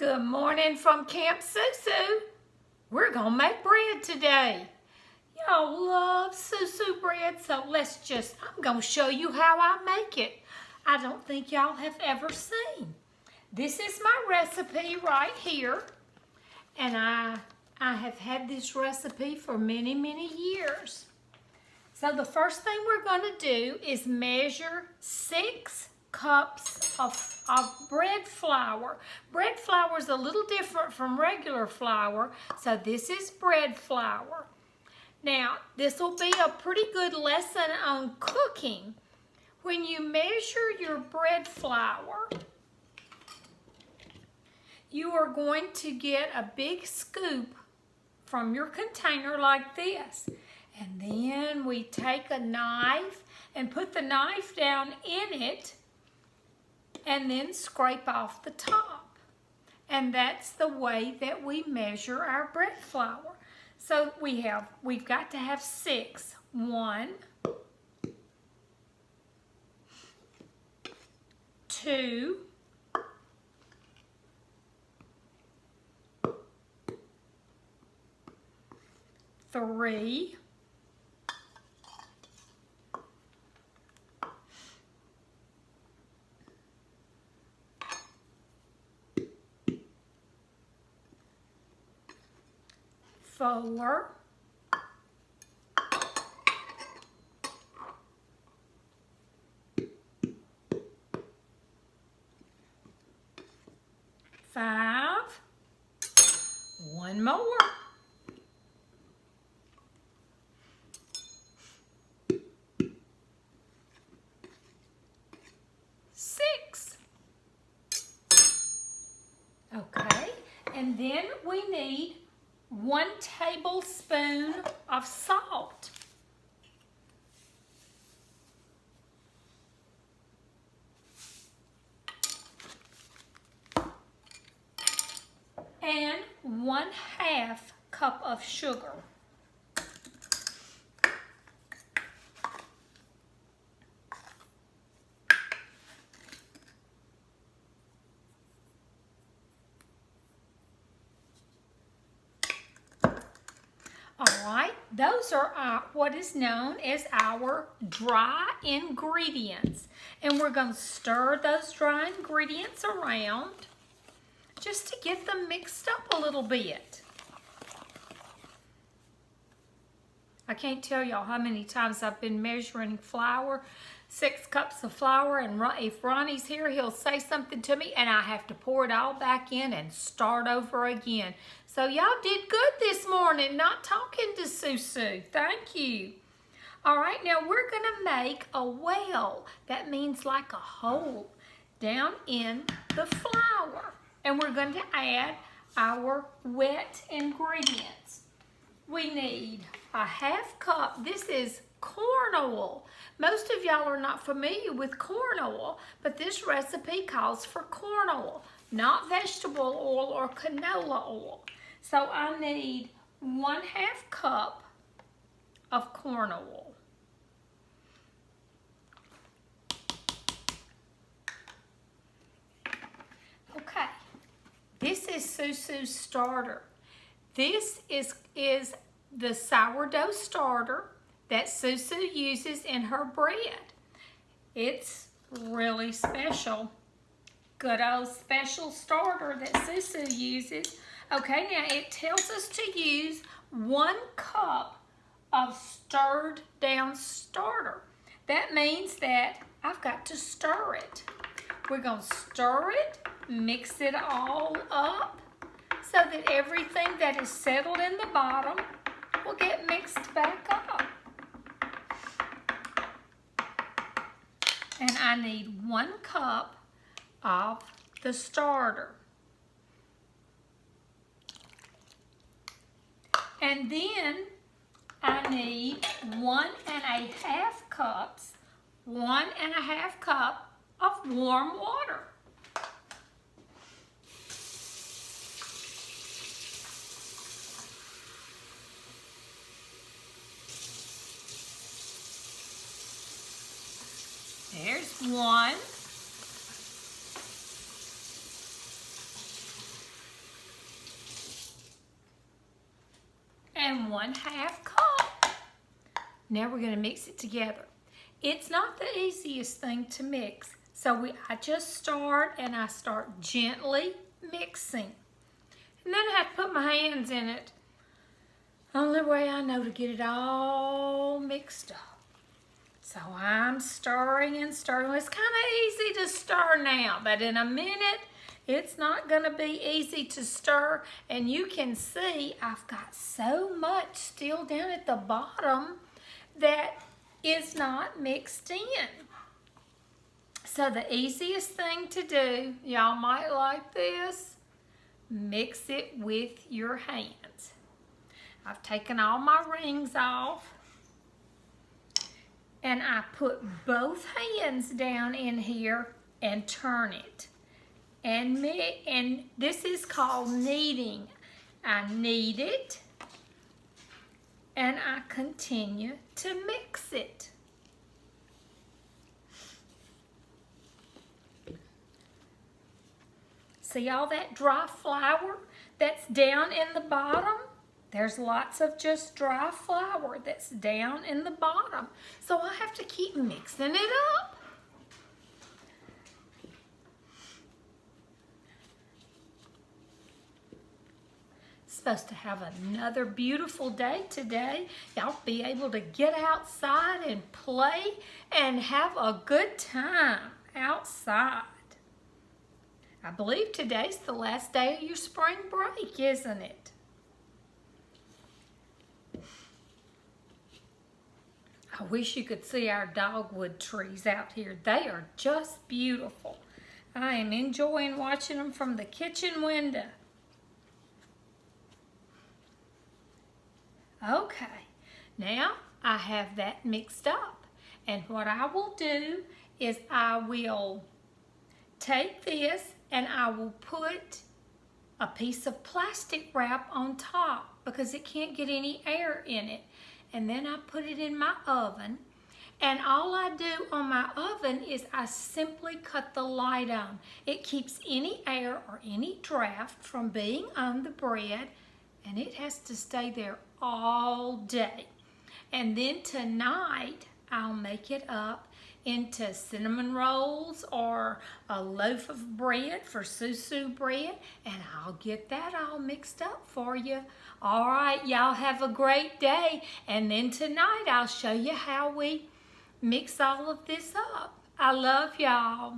Good morning from Camp SuSu. We're gonna make bread today. Y'all love SuSu bread, so I'm gonna show you how I make it. I don't think y'all have ever seen. This is my recipe right here, and I have had this recipe for many, many years. So the first thing we're gonna do is measure 6 cups of bread flour. Bread flour is a little different from regular flour, so this is bread flour. Now, this will be a pretty good lesson on cooking. When you measure your bread flour, you are going to get a big scoop from your container like this. And then we take a knife and put the knife down in it and then scrape off the top. And that's the way that we measure our bread flour. So we've got to have 6. 1, 2, 3, 4, 5, one more, 6. Okay, and then we need 1 tablespoon of salt. And 1/2 cup of sugar. Alright, those are what is known as our dry ingredients. And we're going to stir those dry ingredients around just to get them mixed up a little bit. I can't tell y'all how many times I've been measuring flour, 6 cups of flour, and if Ronnie's here, he'll say something to me, and I have to pour it all back in and start over again. So y'all did good this morning, not talking to SuSu. Thank you. All right, now we're gonna make a well. That means like a hole down in the flour. And we're going to add our wet ingredients. We need a 1/2 cup. This is corn oil. Most of y'all are not familiar with corn oil, but this recipe calls for corn oil, not vegetable oil or canola oil. So I need 1/2 cup of corn oil. Okay. This is SuSu's starter. This is the sourdough starter that SuSu uses in her bread. It's really special. Good old special starter that SuSu uses. Okay, now it tells us to use 1 cup of stirred down starter. That means that I've got to stir it. We're going to stir it, mix it all up so that everything that is settled in the bottom will get mixed back up. And I need 1 cup of the starter. And then I need 1½ cups, 1½ cup of warm water. There's 1. and 1/2 cup. Now we're going to mix it together. It's not the easiest thing to mix, so I just start and I start gently mixing. And then I have to put my hands in it. Only way I know to get it all mixed up. So I'm stirring and stirring. It's kind of easy to stir now, but in a minute, it's not going to be easy to stir. And you can see I've got so much still down at the bottom that is not mixed in. So the easiest thing to do, y'all might like this, mix it with your hands. I've taken all my rings off and I put both hands down in here and turn it. And this is called kneading. I knead it and I continue to mix it. See all that dry flour that's down in the bottom? There's lots of just dry flour that's down in the bottom. So I have to keep mixing it up. Supposed to have another beautiful day today. Y'all be able to get outside and play and have a good time outside. I believe today's the last day of your spring break, isn't it? I wish you could see our dogwood trees out here. They are just beautiful. I am enjoying watching them from the kitchen window. Okay, now I have that mixed up. And what I will do is I will take this and I will put a piece of plastic wrap on top because it can't get any air in it. And then I put it in my oven. And all I do on my oven is I simply cut the light on. It keeps any air or any draft from being on the bread, and it has to stay there all day. And then tonight, I'll make it up into cinnamon rolls or a loaf of bread for SuSu bread, and I'll get that all mixed up for you. All right, y'all have a great day, and then tonight I'll show you how we mix all of this up. I love y'all.